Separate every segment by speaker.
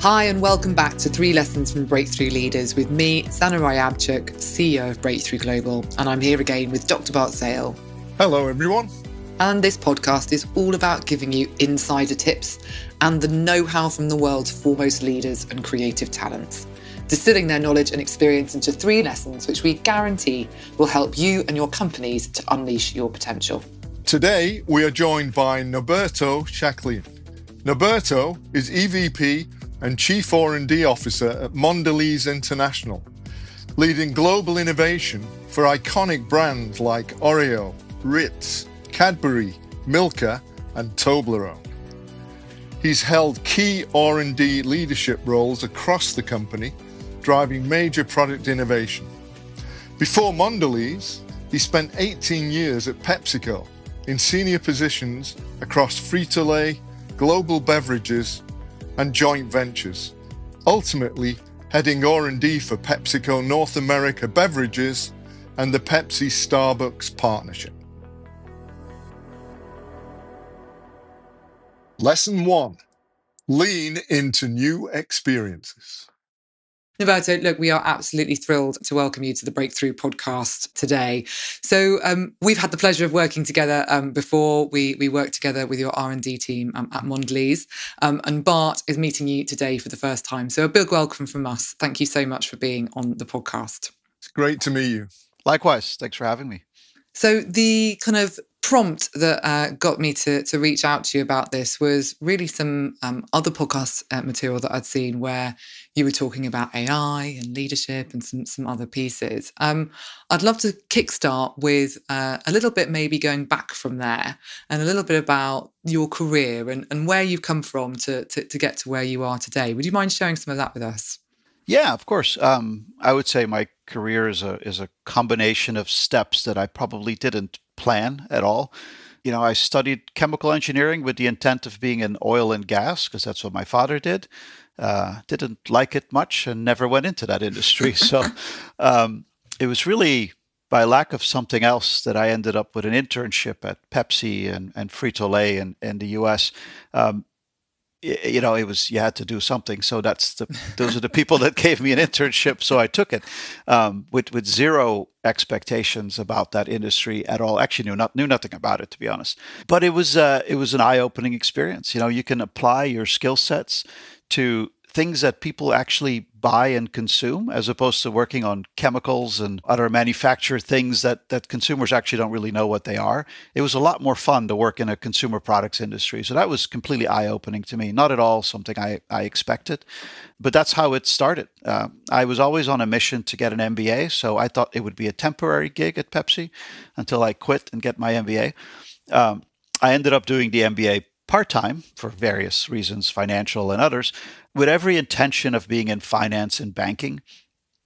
Speaker 1: Hi and welcome back to 3 Lessons from Breakthrough Leaders with me, Sana Ryabchuk, CEO of Breakthrough Global, and I'm here again with Dr. Bart Sale.
Speaker 2: Hello everyone.
Speaker 1: And this podcast is all about giving you insider tips and the know-how from the world's foremost leaders and creative talents, distilling their knowledge and experience into 3 lessons which we guarantee will help you and your companies to unleash your potential.
Speaker 2: Today we are joined by Norberto Chaclin. Norberto is EVP and Chief R&D Officer at Mondelēz International, leading global innovation for iconic brands like Oreo, Ritz, Cadbury, Milka and Toblerone. He's held key R&D leadership roles across the company, driving major product innovation. Before Mondelēz, he spent 18 years at PepsiCo in senior positions across Frito-Lay, global beverages and joint ventures, ultimately heading R&D for PepsiCo North America Beverages and the Pepsi-Starbucks partnership. Lesson 1, lean into new experiences.
Speaker 1: Norberto, look, we are absolutely thrilled to welcome you to the Breakthrough podcast today. So we've had the pleasure of working together before. We worked together with your R&D team at Mondelēz, and Bart is meeting you today for the first time. So a big welcome from us. Thank you so much for being on the podcast.
Speaker 2: It's great to meet you.
Speaker 3: Likewise. Thanks for having me.
Speaker 1: So the kind of prompt that got me to reach out to you about this was really some other podcast material that I'd seen where you were talking about AI and leadership and some other pieces. I'd love to kickstart with a little bit maybe going back from there and a little bit about your career and where you've come from to get to where you are today. Would you mind sharing some of that with us?
Speaker 3: Yeah, of course. I would say my career is a combination of steps that I probably didn't plan at all. You know, I studied chemical engineering with the intent of being in oil and gas because that's what my father did. Didn't like it much and never went into that industry. So it was really by lack of something else that I ended up with an internship at Pepsi and Frito-Lay in the US. You know, it was, you had to do something. So those are the people that gave me an internship. So I took it with zero expectations about that industry at all. Actually knew nothing about it, to be honest. But it was an eye-opening experience. You know, you can apply your skill sets to things that people actually buy and consume, as opposed to working on chemicals and other manufactured things that consumers actually don't really know what they are. It was a lot more fun to work in a consumer products industry. So that was completely eye-opening to me. Not at all something I expected, but that's how it started. I was always on a mission to get an MBA, so I thought it would be a temporary gig at Pepsi until I quit and get my MBA. I ended up doing the MBA part-time for various reasons, financial and others, with every intention of being in finance and banking.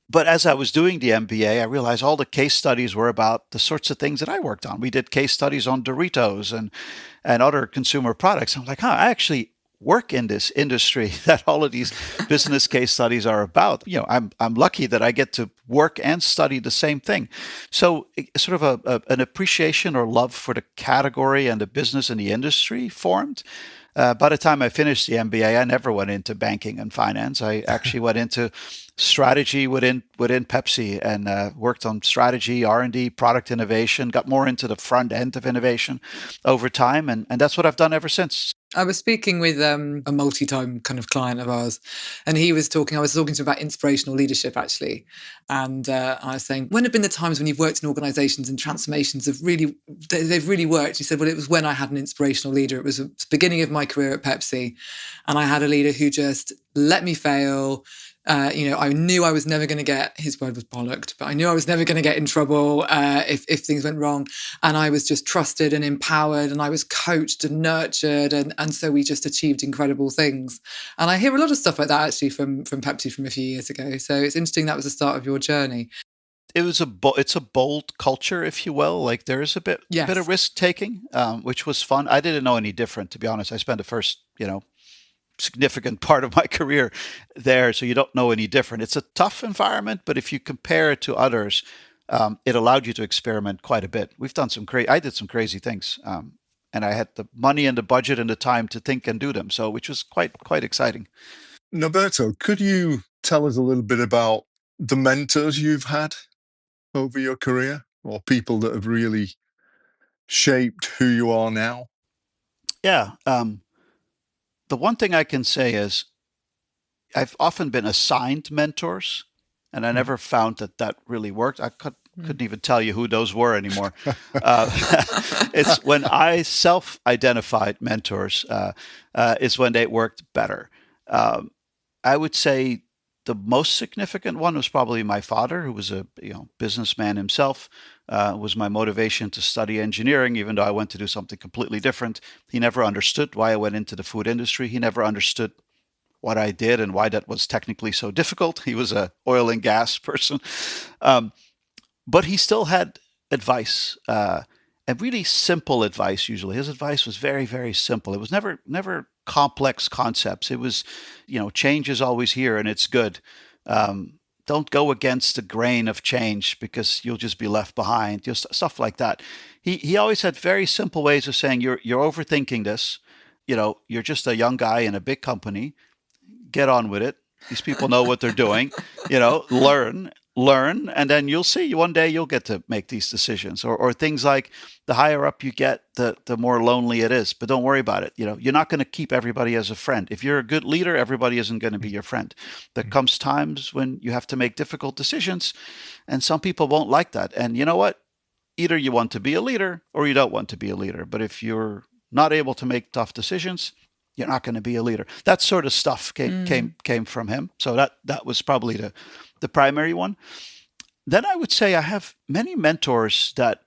Speaker 3: But as I was doing the MBA, I realized all the case studies were about the sorts of things that I worked on. We did case studies on Doritos and other consumer products. I'm like, I actually work in this industry that all of these business case studies are about. You know, I'm lucky that I get to work and study the same thing. So sort of an appreciation or love for the category and the business and the industry formed. By the time I finished the MBA, I never went into banking and finance. I actually went into strategy within Pepsi and worked on strategy, R&D, product innovation, got more into the front end of innovation over time. And that's what I've done ever since.
Speaker 1: I was speaking with a multi-time kind of client of ours, and I was talking to him about inspirational leadership, actually. And I was saying, when have been the times when you've worked in organizations and transformations they've really worked? He said, well, it was when I had an inspirational leader. It was the beginning of my career at Pepsi. And I had a leader who just let me fail. I knew I was never going to his word was bollocked, but I knew I was never going to get in trouble if things went wrong. And I was just trusted and empowered, and I was coached and nurtured. And so we just achieved incredible things. And I hear a lot of stuff like that actually from Pepsi from a few years ago. So it's interesting that was the start of your journey.
Speaker 3: It's a bold culture, if you will. Like there is a bit of risk taking, which was fun. I didn't know any different, to be honest. I spent the first, significant part of my career there, so you don't know any different. It's a tough environment, but if you compare it to others, it allowed you to experiment quite a bit. We've done I did some crazy things, and I had the money and the budget and the time to think and do them, so which was quite exciting.
Speaker 2: Norberto, could you tell us a little bit about the mentors you've had over your career or people that have really shaped who you are now?
Speaker 3: Yeah. The one thing I can say is I've often been assigned mentors, and I never found that really worked. Couldn't even tell you who those were anymore. Uh, it's when I self-identified mentors is when they worked better. Um, I would say the most significant one was probably my father, who was a businessman himself. Was my motivation to study engineering, even though I went to do something completely different. He never understood why I went into the food industry. He never understood what I did and why that was technically so difficult. He was a oil and gas person, um, but he still had advice, and really simple advice. Usually, his advice was very, very simple. It was never complex concepts. It was, change is always here and it's good. Don't go against the grain of change because you'll just be left behind. Just stuff like that. He always had very simple ways of saying you're overthinking this. You're just a young guy in a big company. Get on with it. These people know what they're doing. Learn, and then you'll see. One day you'll get to make these decisions. Or things like the higher up you get, the more lonely it is. But don't worry about it. You're not going to keep everybody as a friend. If you're a good leader, everybody isn't going to be your friend. There comes times when you have to make difficult decisions, and some people won't like that. And you know what? Either you want to be a leader or you don't want to be a leader. But if you're not able to make tough decisions, you're not going to be a leader. That sort of stuff came from him. So that was probably the primary one. Then I would say I have many mentors that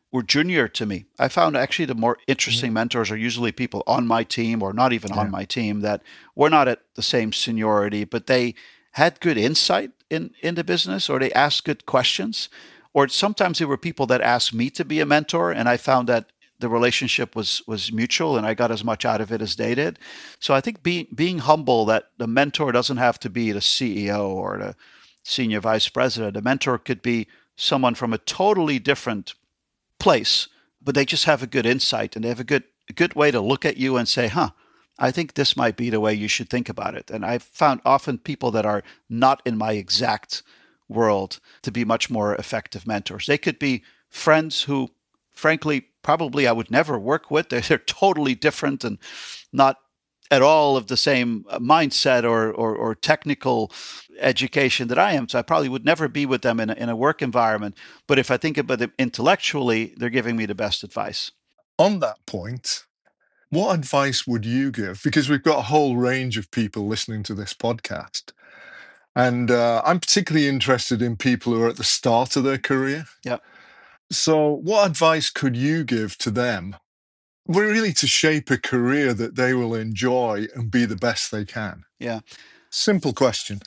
Speaker 3: were junior to me. I found actually the more interesting mentors are usually people on my team or not even on my team that were not at the same seniority, but they had good insight in the business, or they asked good questions. Or sometimes there were people that asked me to be a mentor, and I found that the relationship was mutual and I got as much out of it as they did. So I think being humble that the mentor doesn't have to be the CEO or the senior vice president. The mentor could be someone from a totally different place, but they just have a good insight and they have a good way to look at you and say, I think this might be the way you should think about it. And I've found often people that are not in my exact world to be much more effective mentors. They could be friends who, frankly, probably I would never work with. They're totally different and not at all of the same mindset or technical education that I am. So I probably would never be with them in a work environment. But if I think about it intellectually, they're giving me the best advice.
Speaker 2: On that point, what advice would you give? Because we've got a whole range of people listening to this podcast. And I'm particularly interested in people who are at the start of their career.
Speaker 3: Yeah.
Speaker 2: So what advice could you give to them, really to shape a career that they will enjoy and be the best they can?
Speaker 3: Yeah.
Speaker 2: Simple question.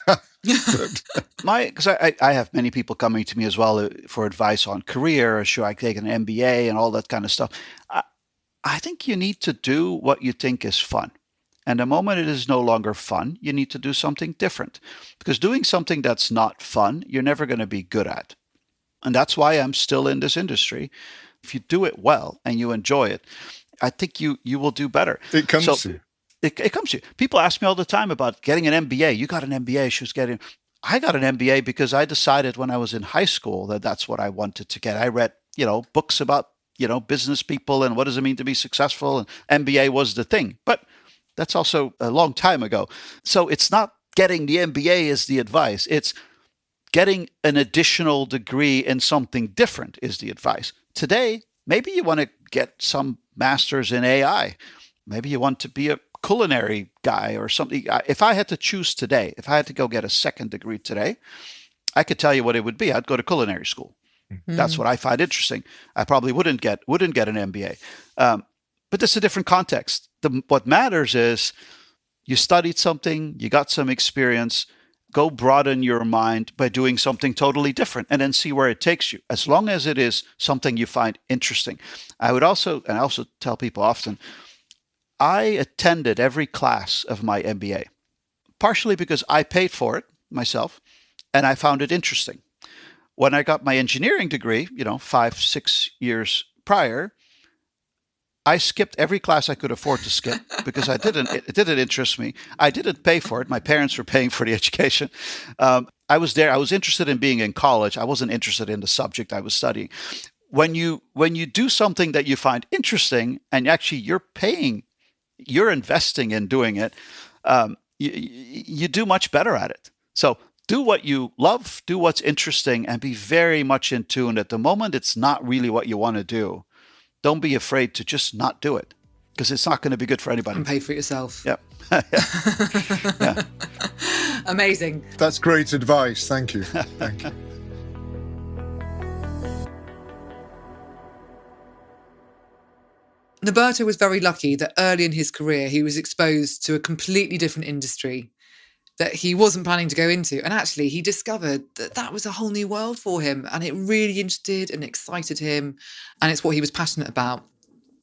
Speaker 3: Because I have many people coming to me as well for advice on career, or should I take an MBA and all that kind of stuff. I think you need to do what you think is fun. And the moment it is no longer fun, you need to do something different. Because doing something that's not fun, you're never going to be good at. And that's why I'm still in this industry. If you do it well and you enjoy it, I think you will do better.
Speaker 2: It comes to you.
Speaker 3: It comes to you. People ask me all the time about getting an MBA. You got an MBA. I got an MBA because I decided when I was in high school that that's what I wanted to get. I read, books about, business people and what does it mean to be successful. And MBA was the thing. But that's also a long time ago. So it's not getting the MBA is the advice. It's getting an additional degree in something different is the advice. Today, maybe you want to get some master's in AI. Maybe you want to be a culinary guy or something. If I had to choose today, if I had to go get a second degree today, I could tell you what it would be. I'd go to culinary school. That's what I find interesting. I probably wouldn't get an MBA. But that's a different context. What matters is you studied something, you got some experience. Go broaden your mind by doing something totally different and then see where it takes you, as long as it is something you find interesting. I also tell people often, I attended every class of my MBA, partially because I paid for it myself and I found it interesting. When I got my engineering degree, 5-6 years prior, I skipped every class I could afford to skip because it didn't interest me. I didn't pay for it. My parents were paying for the education. I was there. I was interested in being in college. I wasn't interested in the subject I was studying. When you do something that you find interesting and actually you're investing in doing it, you do much better at it. So do what you love, do what's interesting, and be very much in tune. At the moment, it's not really what you want to do. Don't be afraid to just not do it, because it's not going to be good for anybody.
Speaker 1: And pay for it yourself.
Speaker 3: Yep.
Speaker 1: Yeah. Amazing.
Speaker 2: That's great advice. Thank you. Thank you.
Speaker 1: Norberto was very lucky that early in his career, he was exposed to a completely different industry that he wasn't planning to go into. And actually, he discovered that that was a whole new world for him. And it really interested and excited him. And it's what he was passionate about.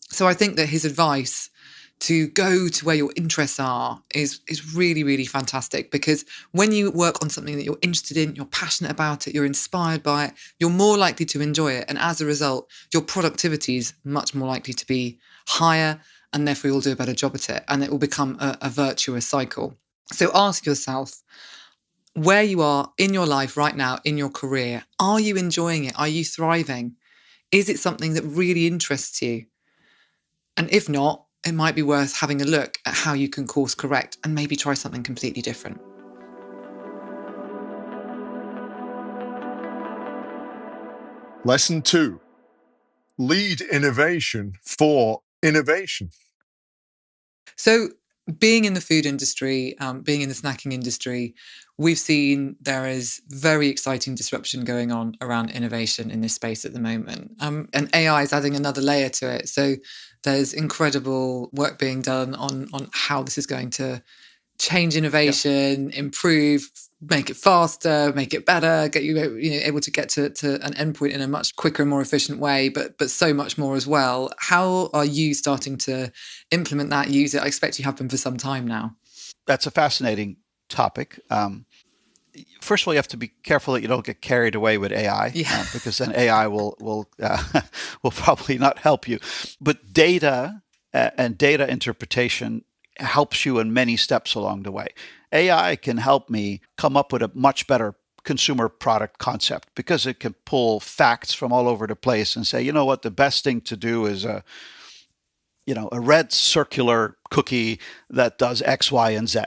Speaker 1: So I think that his advice to go to where your interests are is really, really fantastic, because when you work on something that you're interested in, you're passionate about it, you're inspired by it, you're more likely to enjoy it. And as a result, your productivity is much more likely to be higher, and therefore you'll do a better job at it. And it will become a virtuous cycle. So ask yourself where you are in your life right now, in your career. Are you enjoying it? Are you thriving? Is it something that really interests you? And if not, it might be worth having a look at how you can course correct and maybe try something completely different.
Speaker 2: Lesson 2. Lead innovation for innovation.
Speaker 1: So being in the food industry, being in the snacking industry, we've seen there is very exciting disruption going on around innovation in this space at the moment. And AI is adding another layer to it. So there's incredible work being done on how this is going to change innovation, improve, make it faster, make it better, get you able to get to an endpoint in a much quicker and more efficient way, but so much more as well. How are you starting to implement that, use it? I expect you have been for some time now.
Speaker 3: That's a fascinating topic. First of all, you have to be careful that you don't get carried away with AI, because then AI will probably not help you. But data and data interpretation helps you in many steps along the way. AI can help me come up with a much better consumer product concept, because it can pull facts from all over the place and say, you know what, the best thing to do is a red circular cookie that does X, Y, and Z.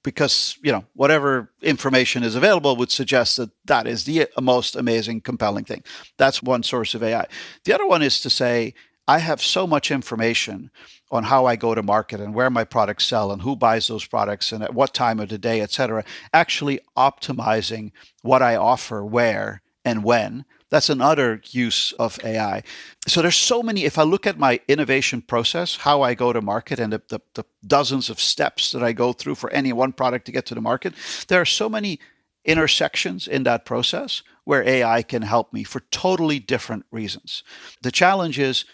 Speaker 3: Because, whatever information is available would suggest that that is the most amazing, compelling thing. That's one source of AI. The other one is to say, I have so much information on how I go to market and where my products sell and who buys those products and at what time of the day, et cetera, actually optimizing what I offer, where and when. That's another use of AI. So there's so many. If I look at my innovation process, how I go to market and the dozens of steps that I go through for any one product to get to the market, there are so many intersections in that process where AI can help me for totally different reasons. The challenge is,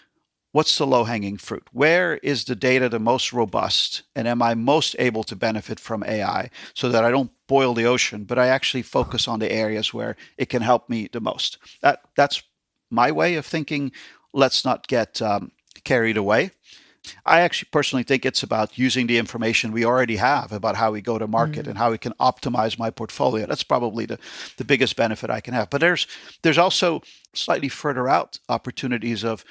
Speaker 3: what's the low-hanging fruit? Where is the data the most robust? And am I most able to benefit from AI so that I don't boil the ocean, but I actually focus on the areas where it can help me the most? That's my way of thinking. Let's not get carried away. I actually personally think it's about using the information we already have about how we go to market and how we can optimize my portfolio. That's probably the biggest benefit I can have. But there's also slightly further out opportunities of,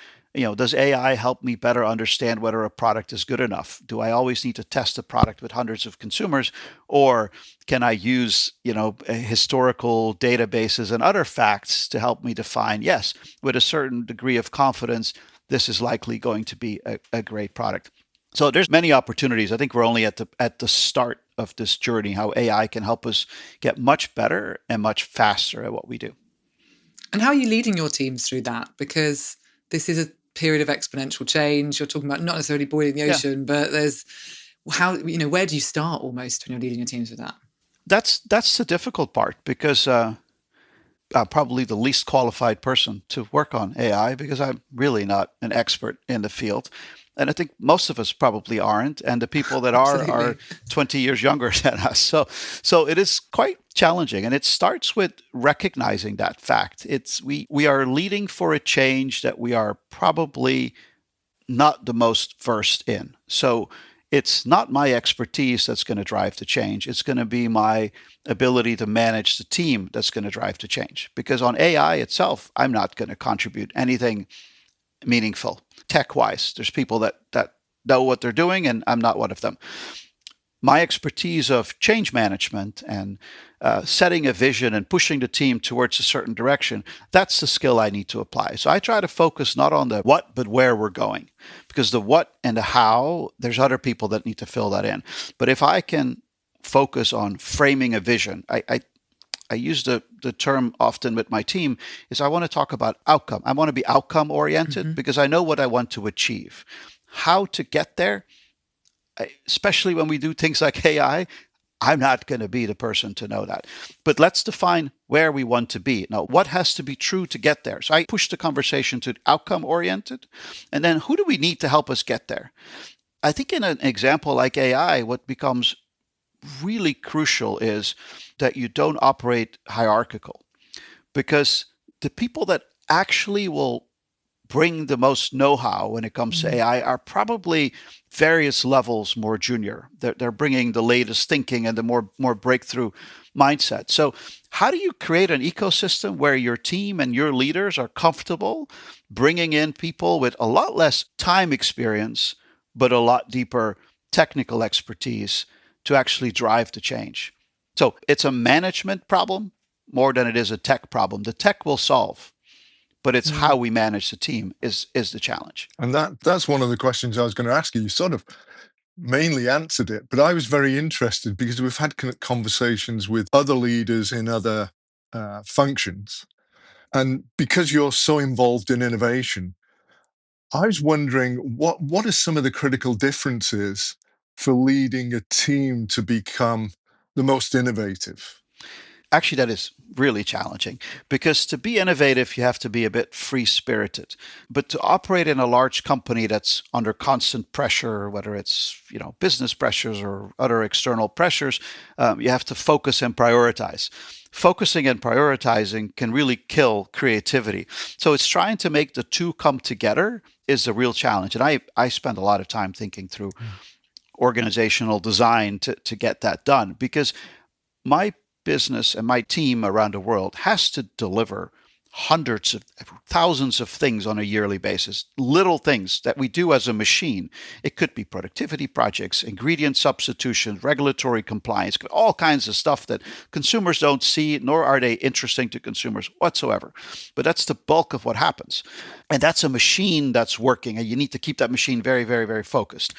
Speaker 3: does AI help me better understand whether a product is good enough? Do I always need to test a product with hundreds of consumers? Or can I use, historical databases and other facts to help me define, yes, with a certain degree of confidence, this is likely going to be a great product. So there's many opportunities. I think we're only at the start of this journey, how AI can help us get much better and much faster at what we do.
Speaker 1: And how are you leading your teams through that? Because this is a period of exponential change. You're talking about not necessarily boiling the ocean, but there's where do you start almost when you're leading your teams with that?
Speaker 3: That's the difficult part, because I'm probably the least qualified person to work on AI, because I'm really not an expert in the field. And I think most of us probably aren't. And the people that are 20 years younger than us. So it is quite challenging. And it starts with recognizing that fact. We are leading for a change that we are probably not the most versed in. So it's not my expertise that's going to drive the change. It's going to be my ability to manage the team that's going to drive the change. Because on AI itself, I'm not going to contribute anything meaningful tech-wise. There's people that know what they're doing, and I'm not one of them. My expertise of change management and setting a vision and pushing the team towards a certain direction, that's the skill I need to apply. So I try to focus not on the what, but where we're going. Because the what and the how, there's other people that need to fill that in. But if I can focus on framing a vision, I use the term often with my team is I want to talk about outcome. I want to be outcome oriented because I know what I want to achieve. How to get there, especially when we do things like AI, I'm not going to be the person to know that. But let's define where we want to be. Now, what has to be true to get there? So I push the conversation to outcome oriented. And then who do we need to help us get there? I think in an example like AI, what becomes really crucial is that you don't operate hierarchical, because the people that actually will bring the most know-how when it comes to AI are probably various levels more junior. They're bringing the latest thinking and the more breakthrough mindset. So how do you create an ecosystem where your team and your leaders are comfortable bringing in people with a lot less time experience, but a lot deeper technical expertise to actually drive the change? So it's a management problem more than it is a tech problem. The tech will solve, but it's how we manage the team is the challenge.
Speaker 2: And that's one of the questions I was going to ask you. You sort of mainly answered it, but I was very interested because we've had conversations with other leaders in other functions. And because you're so involved in innovation, I was wondering what are some of the critical differences for leading a team to become the most innovative?
Speaker 3: Actually, that is really challenging because to be innovative, you have to be a bit free-spirited. But to operate in a large company that's under constant pressure, whether it's business pressures or other external pressures, you have to focus and prioritize. Focusing and prioritizing can really kill creativity. So it's trying to make the two come together is a real challenge. And I spend a lot of time thinking through organizational design to get that done, because my business and my team around the world has to deliver hundreds of thousands of things on a yearly basis, little things that we do as a machine. It could be productivity projects, ingredient substitution, regulatory compliance, all kinds of stuff that consumers don't see, nor are they interesting to consumers whatsoever. But that's the bulk of what happens. And that's a machine that's working, and you need to keep that machine very, very, very focused.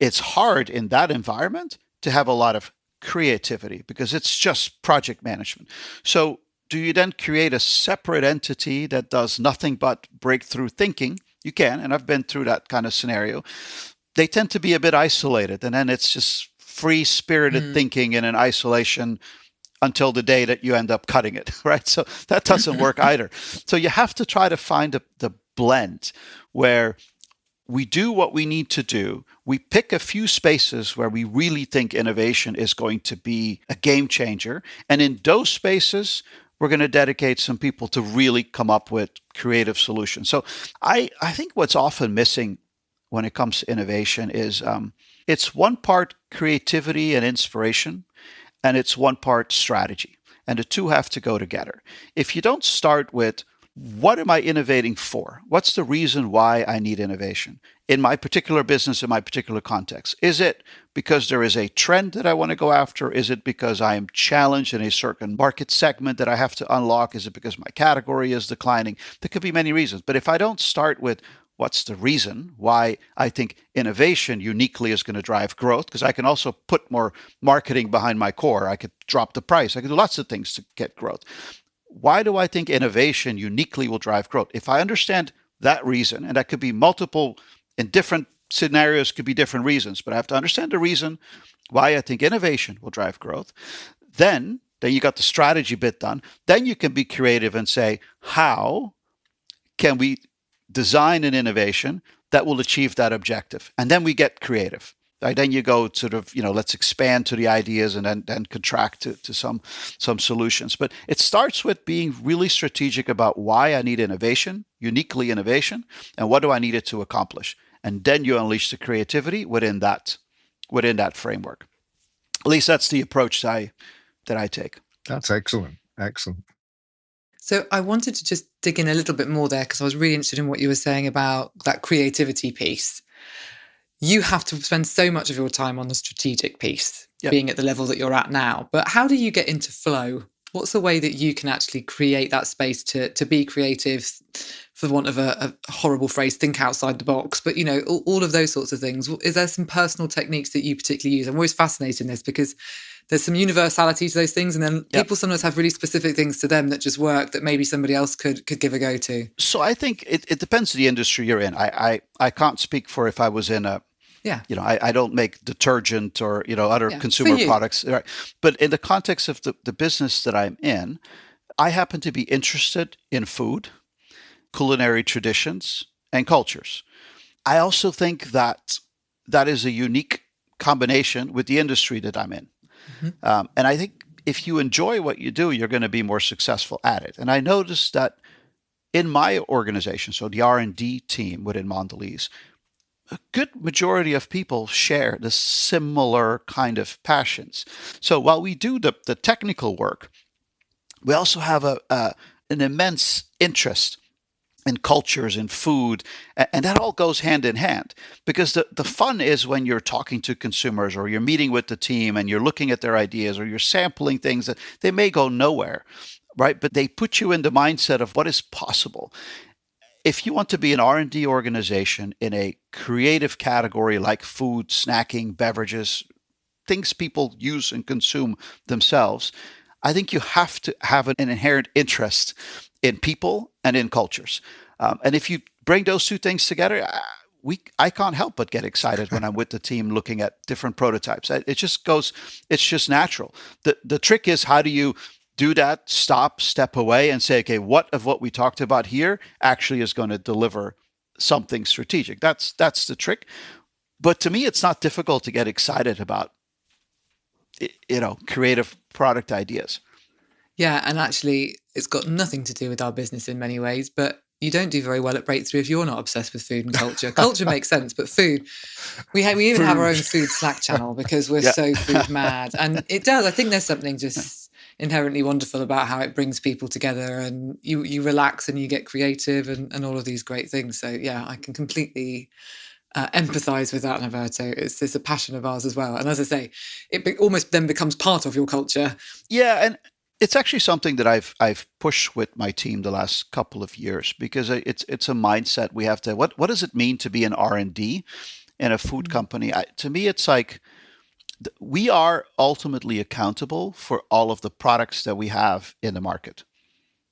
Speaker 3: It's hard in that environment to have a lot of creativity because it's just project management. So do you then create a separate entity that does nothing but breakthrough thinking? You can, and I've been through that kind of scenario. They tend to be a bit isolated, and then it's just free-spirited thinking in an isolation until the day that you end up cutting it, right? So that doesn't work either. So you have to try to find the blend where we do what we need to do. We pick a few spaces where we really think innovation is going to be a game changer. And in those spaces, we're going to dedicate some people to really come up with creative solutions. So I think what's often missing when it comes to innovation is it's one part creativity and inspiration, and it's one part strategy. And the two have to go together. If you don't start with what am I innovating for? What's the reason why I need innovation in my particular business, in my particular context? Is it because there is a trend that I want to go after? Is it because I am challenged in a certain market segment that I have to unlock? Is it because my category is declining? There could be many reasons. But if I don't start with what's the reason why I think innovation uniquely is going to drive growth, because I can also put more marketing behind my core. I could drop the price. I could do lots of things to get growth. Why do I think innovation uniquely will drive growth? If I understand that reason, and that could be multiple in different scenarios, could be different reasons, but I have to understand the reason why I think innovation will drive growth. Then you got the strategy bit done. Then you can be creative and say, how can we design an innovation that will achieve that objective? And then we get creative. Right? Then you go sort of, let's expand to the ideas and then contract to some solutions. But it starts with being really strategic about why I need innovation, uniquely innovation, and what do I need it to accomplish. And then you unleash the creativity within that framework. At least that's the approach that I take.
Speaker 2: That's excellent. Excellent.
Speaker 1: So I wanted to just dig in a little bit more there because I was really interested in what you were saying about that creativity piece. You have to spend so much of your time on the strategic piece,
Speaker 3: Yep.
Speaker 1: being at the level that you're at now. But how do you get into flow? What's the way that you can actually create that space to be creative, for want of a horrible phrase, think outside the box, but, all of those sorts of things? Is there some personal techniques that you particularly use? I'm always fascinated in this because there's some universality to those things. And then people sometimes have really specific things to them that just work that maybe somebody else could give a go to.
Speaker 3: So I think it depends on the industry you're in. I can't speak for if I was in a, I don't make detergent or, other consumer products. Right? But in the context of the business that I'm in, I happen to be interested in food, culinary traditions, and cultures. I also think that is a unique combination with the industry that I'm in. Mm-hmm. And I think if you enjoy what you do, you're going to be more successful at it. And I noticed that in my organization, so the R&D team within Mondelēz, a good majority of people share the similar kind of passions. So while we do the technical work, we also have an immense interest in cultures, in food, and that all goes hand in hand. Because the fun is when you're talking to consumers or you're meeting with the team and you're looking at their ideas or you're sampling things that they may go nowhere, right? But they put you in the mindset of what is possible. If you want to be an R&D organization in a creative category like food, snacking, beverages, things people use and consume themselves, I think you have to have an inherent interest in people and in cultures. And if you bring those two things together, I can't help but get excited when I'm with the team looking at different prototypes. It's just natural. The trick is, how do you do that, step away and say, okay, what of what we talked about here actually is going to deliver something strategic? That's the trick. But to me, it's not difficult to get excited about, creative product ideas.
Speaker 1: Yeah, and actually, it's got nothing to do with our business in many ways, but you don't do very well at Breakthrough if you're not obsessed with food and culture. Culture makes sense, but food, we even have our own food Slack channel because we're so food mad. And it does. I think there's something just inherently wonderful about how it brings people together and you relax and you get creative and all of these great things. So yeah, I can completely empathize with that, Norberto. It's a passion of ours as well. And as I say, it almost then becomes part of your culture.
Speaker 3: Yeah, and it's actually something that I've pushed with my team the last couple of years because it's a mindset we have to. What does it mean to be an R&D in a food company? To me, it's like we are ultimately accountable for all of the products that we have in the market,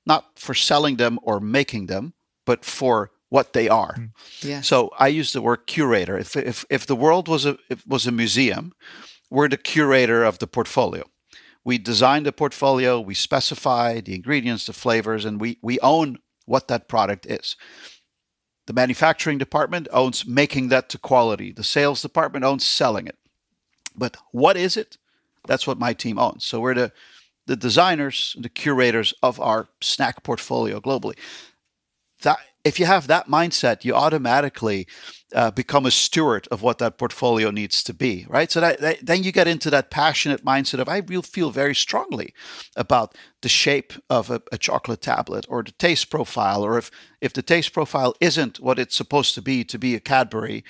Speaker 3: not for selling them or making them, but for what they are.
Speaker 1: Yeah.
Speaker 3: So I use the word curator. If the world was a museum, we're the curator of the portfolio. We design the portfolio, we specify the ingredients, the flavors, and we own what that product is. The manufacturing department owns making that to quality. The sales department owns selling it. But what is it? That's what my team owns. So we're the designers, the curators of our snack portfolio globally. That if you have that mindset, you automatically become a steward of what that portfolio needs to be, right? So then you get into that passionate mindset of I will feel very strongly about the shape of a chocolate tablet or the taste profile, or if the taste profile isn't what it's supposed to be a Cadbury,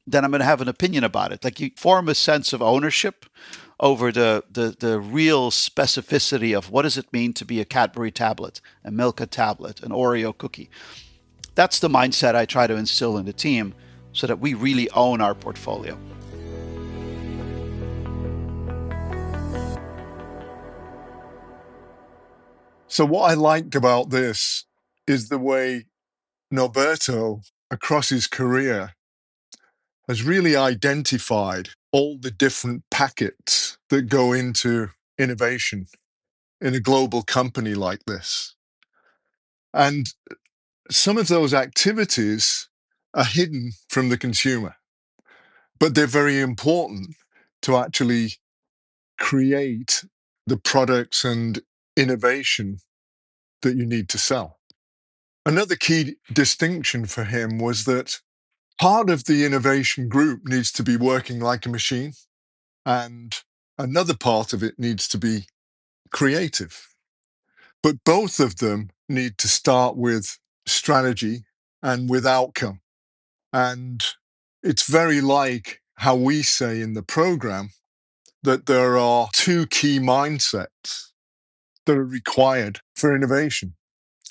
Speaker 3: then I'm going to have an opinion about it. Like you form a sense of ownership over the real specificity of what does it mean to be a Cadbury tablet, a Milka tablet, an Oreo cookie. That's the mindset I try to instill in the team so that we really own our portfolio.
Speaker 2: So what I like about this is the way Norberto, across his career, has really identified all the different packets that go into innovation in a global company like this. And some of those activities are hidden from the consumer. but they're very important to actually create the products and innovation that you need to sell. Another key distinction for him was that part of the innovation group needs to be working like a machine, and another part of it needs to be creative. But both of them need to start with strategy and with outcome. And it's very like how we say in the program that there are two key mindsets that are required for innovation,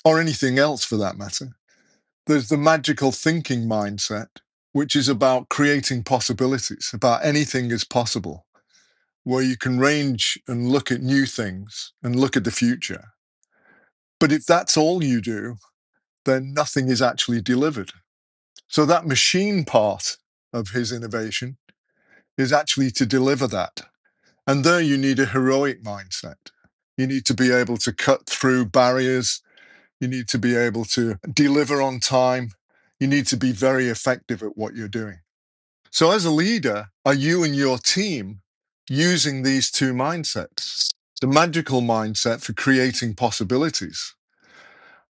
Speaker 2: or anything else for that matter. There's the magical thinking mindset, which is about creating possibilities, about anything is possible, where you can range and look at new things and look at the future. But if that's all you do, then nothing is actually delivered. So that machine part of his innovation is actually to deliver that. And there you need a heroic mindset. You need to be able to cut through barriers. You need to be able to deliver on time. You need to be very effective at what you're doing. So as a leader, are you and your team using these two mindsets? The magical mindset for creating possibilities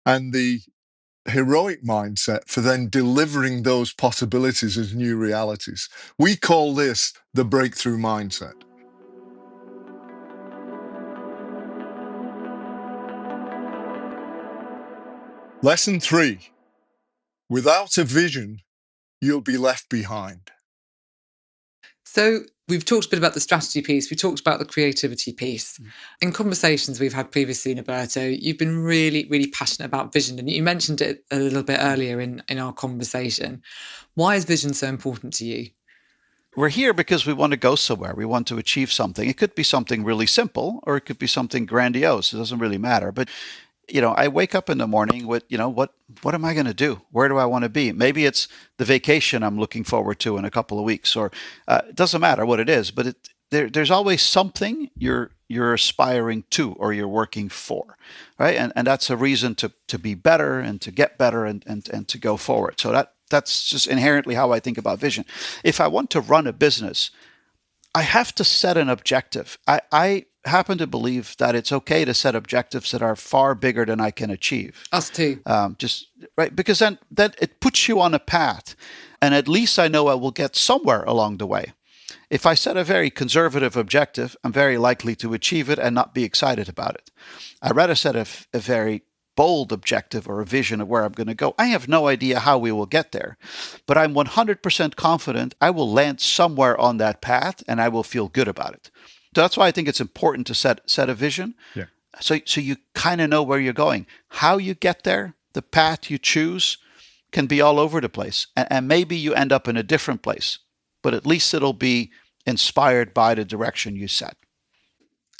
Speaker 2: and the heroic mindset for then delivering those possibilities as new realities. We call this the breakthrough mindset. Lesson 3, without a vision, you'll be left behind.
Speaker 1: So we've talked a bit about the strategy piece. We talked about the creativity piece. In conversations we've had previously, Norberto, you've been really, really passionate about vision. And you mentioned it a little bit earlier in our conversation. Why is vision so important to you?
Speaker 3: We're here because we want to go somewhere. We want to achieve something. It could be something really simple, or it could be something grandiose. It doesn't really matter. But I wake up in the morning with, what am I going to do? Where do I want to be? Maybe it's the vacation I'm looking forward to in a couple of weeks, or it doesn't matter what it is, but there's always something you're aspiring to or you're working for, right? And that's a reason to be better and to get better and to go forward. So that's just inherently how I think about vision. If I want to run a business, I have to set an objective. I happen to believe that it's okay to set objectives that are far bigger than I can achieve.
Speaker 1: Us too.
Speaker 3: Just right, because then it puts you on a path, and at least I know I will get somewhere along the way. If I set a very conservative objective, I'm very likely to achieve it and not be excited about it. I'd rather set a very bold objective or a vision of where I'm going to go. I have no idea how we will get there, but I'm 100% confident I will land somewhere on that path and I will feel good about it. So that's why I think it's important to set a vision.
Speaker 2: Yeah.
Speaker 3: So you kind of know where you're going. How you get there, the path you choose can be all over the place. And maybe you end up in a different place, but at least it'll be inspired by the direction you set.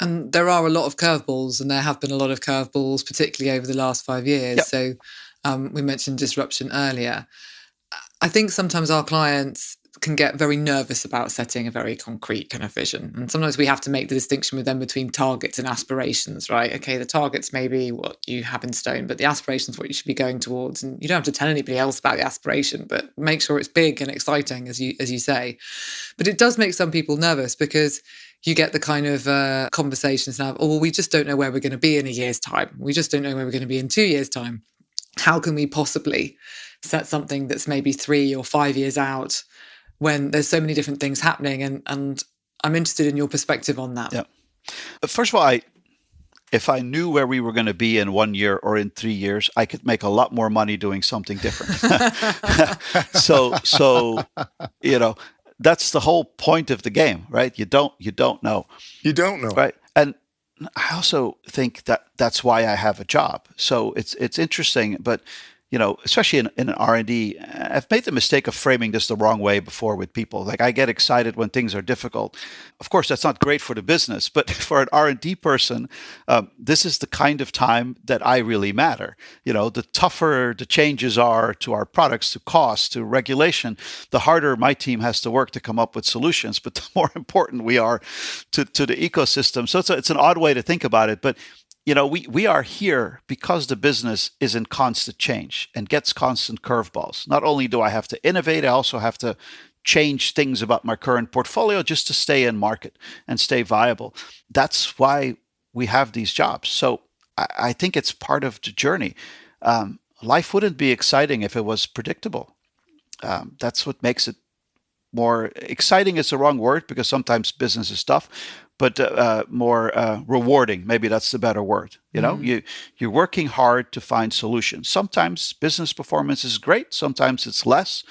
Speaker 1: And there are a lot of curveballs, and there have been a lot of curveballs, particularly over the last 5 years.
Speaker 3: Yep.
Speaker 1: So we mentioned disruption earlier. I think sometimes our clients can get very nervous about setting a very concrete kind of vision. And sometimes we have to make the distinction with them between targets and aspirations, right? Okay, the targets may be what you have in stone, but the aspirations what you should be going towards. And you don't have to tell anybody else about the aspiration, but make sure it's big and exciting, as you say. But it does make some people nervous because you get the kind of conversations now, oh, well, we just don't know where we're going to be in a year's time. We just don't know where we're going to be in 2 years' time. How can we possibly set something that's maybe 3 or 5 years out when there's so many different things happening? And I'm interested in your perspective on that.
Speaker 3: Yeah. First of all, if I knew where we were going to be in 1 year or in 3 years, I could make a lot more money doing something different. So that's the whole point of the game, right? You don't know.
Speaker 2: You don't know.
Speaker 3: Right. And I also think that's why I have a job. So it's interesting, but especially in an R&D, I've made the mistake of framing this the wrong way before with people. Like, I get excited when things are difficult. Of course, that's not great for the business, but for an R&D person, this is the kind of time that I really matter. The tougher the changes are to our products, to cost, to regulation, the harder my team has to work to come up with solutions, but the more important we are to the ecosystem. So it's an odd way to think about it, but we are here because the business is in constant change and gets constant curveballs. Not only do I have to innovate, I also have to change things about my current portfolio just to stay in market and stay viable. That's why we have these jobs. So I think it's part of the journey. Life wouldn't be exciting if it was predictable. That's what makes it more exciting is the wrong word because sometimes business is tough, but more rewarding. Maybe that's the better word. You're working hard to find solutions. Sometimes business performance is great. Sometimes it's less.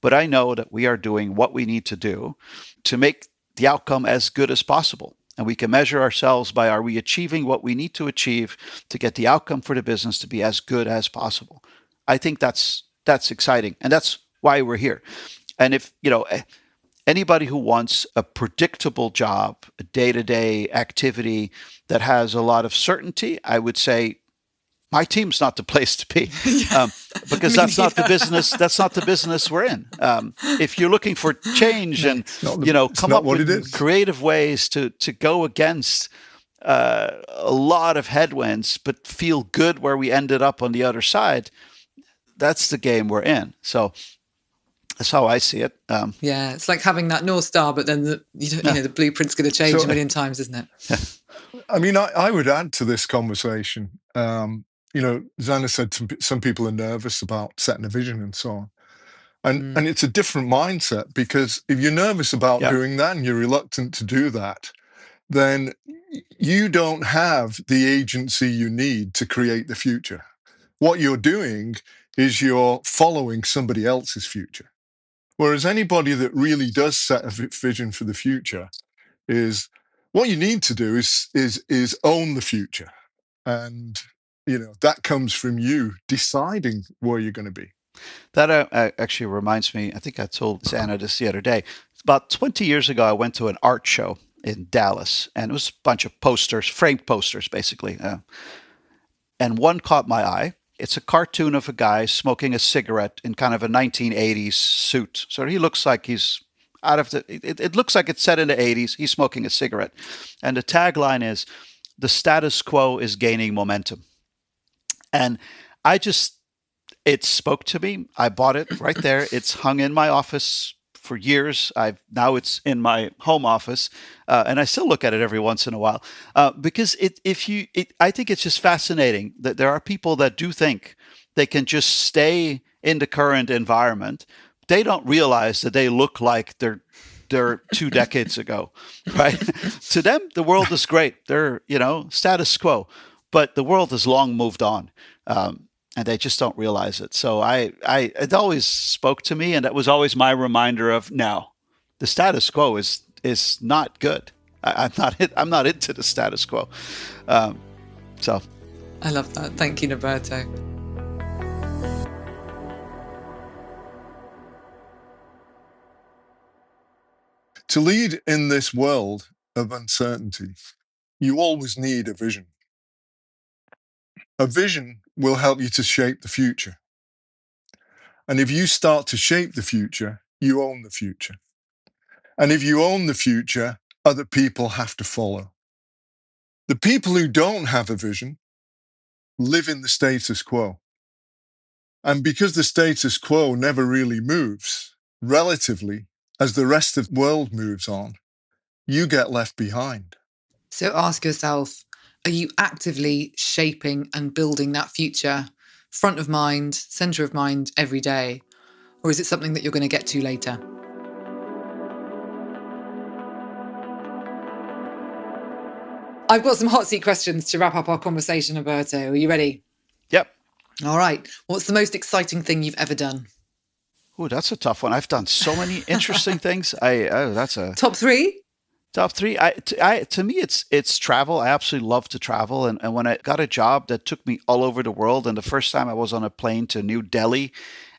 Speaker 3: But I know that we are doing what we need to do to make the outcome as good as possible. And we can measure ourselves by are we achieving what we need to achieve to get the outcome for the business to be as good as possible. I think that's exciting. And that's why we're here. And if, anybody who wants a predictable job, a day-to-day activity that has a lot of certainty, I would say my team's not the place to be because that's not the business. That's not the business we're in. If you're looking for change and come up with creative ways to go against a lot of headwinds, but feel good where we ended up on the other side, that's the game we're in. So that's how I see it.
Speaker 1: Yeah, it's like having that North Star, but then the blueprint's going to change a million times, isn't it?
Speaker 2: I mean, I would add to this conversation. Zana said some people are nervous about setting a vision and so on. And it's a different mindset because if you're nervous about doing that and you're reluctant to do that, then you don't have the agency you need to create the future. What you're doing is you're following somebody else's future. Whereas anybody that really does set a vision for the future is what you need to do is own the future. And that comes from you deciding where you're going to be.
Speaker 3: That actually reminds me, I think I told Anna this the other day. About 20 years ago, I went to an art show in Dallas, and it was a bunch of posters, framed posters, basically. And one caught my eye. It's a cartoon of a guy smoking a cigarette in kind of a 1980s suit. So he looks like he's out of it looks like it's set in the 80s. He's smoking a cigarette. And the tagline is, "The status quo is gaining momentum." And it spoke to me. I bought it right there. It's hung in my office for years. Now it's in my home office, and I still look at it every once in a while because I think it's just fascinating that there are people that do think they can just stay in the current environment. They don't realize that they look like they're 2 decades ago, right? To them, the world is great. They're status quo. But the world has long moved on, and they just don't realize it. So it always spoke to me, and that was always my reminder of now, the status quo is not good. I'm not into the status quo. So
Speaker 1: I love that. Thank you, Norberto.
Speaker 2: To lead in this world of uncertainty, you always need a vision. A vision will help you to shape the future. And if you start to shape the future, you own the future. And if you own the future, other people have to follow. The people who don't have a vision live in the status quo. And because the status quo never really moves, relatively, as the rest of the world moves on, you get left behind.
Speaker 1: So ask yourself, are you actively shaping and building that future front of mind, center of mind every day? Or is it something that you're going to get to later? I've got some hot seat questions to wrap up our conversation, Norberto. Are you ready?
Speaker 3: Yep.
Speaker 1: All right. What's the most exciting thing you've ever done?
Speaker 3: Oh, that's a tough one. I've done so many interesting things. That's a
Speaker 1: top three.
Speaker 3: Top three. To me, it's travel. I absolutely love to travel. And when I got a job that took me all over the world, and the first time I was on a plane to New Delhi,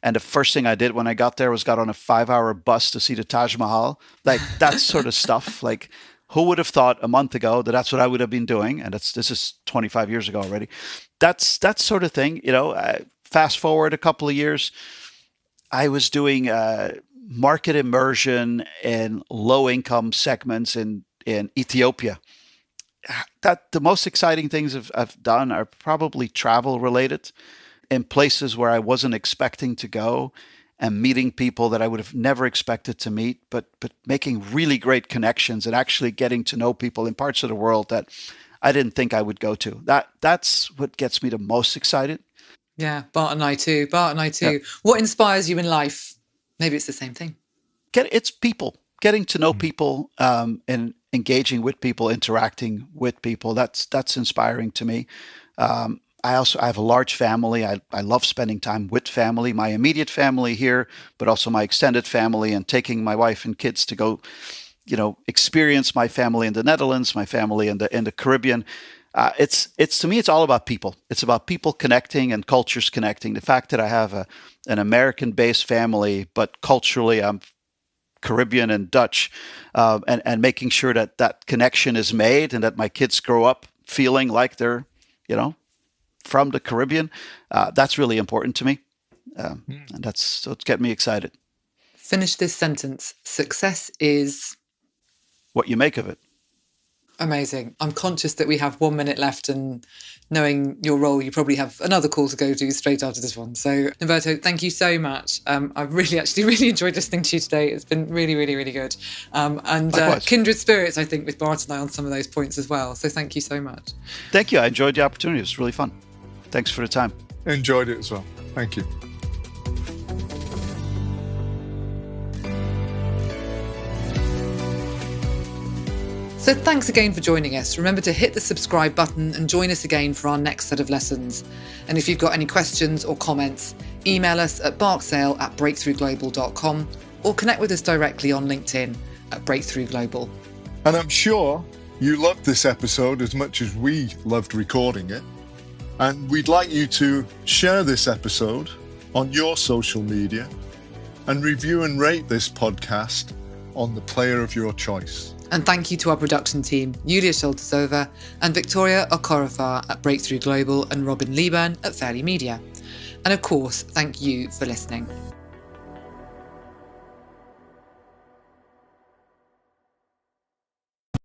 Speaker 3: and the first thing I did when I got there was got on a 5-hour bus to see the Taj Mahal, like that sort of stuff. Like, who would have thought a month ago that that's what I would have been doing? And this is 25 years ago already. That's that sort of thing. Fast forward a couple of years, I was doing market immersion in low-income segments in Ethiopia. That the most exciting things I've done are probably travel related in places where I wasn't expecting to go, and meeting people that I would have never expected to meet, but making really great connections and actually getting to know people in parts of the world that I didn't think I would go to. That's what gets me the most excited.
Speaker 1: Yeah, Bart and I too.
Speaker 3: Yeah.
Speaker 1: What inspires you in life? Maybe it's the same thing.
Speaker 3: It's people, getting to know people, and engaging with people, interacting with people. That's inspiring to me. I have a large family. I love spending time with family, my immediate family here, but also my extended family, and taking my wife and kids to go, experience my family in the Netherlands, my family in the Caribbean. It's to me, it's all about people. It's about people connecting and cultures connecting. The fact that I have an American-based family, but culturally I'm Caribbean and Dutch, and making sure that connection is made and that my kids grow up feeling like they're, from the Caribbean. That's really important to me. And so it's getting me excited.
Speaker 1: Finish this sentence. Success is...
Speaker 3: what you make of it.
Speaker 1: Amazing. I'm conscious that we have 1 minute left, and knowing your role, you probably have another call to go to straight after this one. So, Norberto, thank you so much. I've really enjoyed listening to you today. It's been really, really, really good. And kindred spirits, I think, with Bart and I on some of those points as well. So thank you so much.
Speaker 3: Thank you. I enjoyed the opportunity. It was really fun. Thanks for the time.
Speaker 2: Enjoyed it as well. Thank you.
Speaker 1: So thanks again for joining us. Remember to hit the subscribe button and join us again for our next set of lessons. And if you've got any questions or comments, email us at barksale@breakthroughglobal.com or connect with us directly on LinkedIn at Breakthrough Global.
Speaker 2: And I'm sure you loved this episode as much as we loved recording it. And we'd like you to share this episode on your social media and review and rate this podcast on the player of your choice.
Speaker 1: And thank you to our production team, Yulia Sholtesova and Victoria Okorofar at Breakthrough Global and Robin Liebern at Fairly Media. And of course, thank you for listening.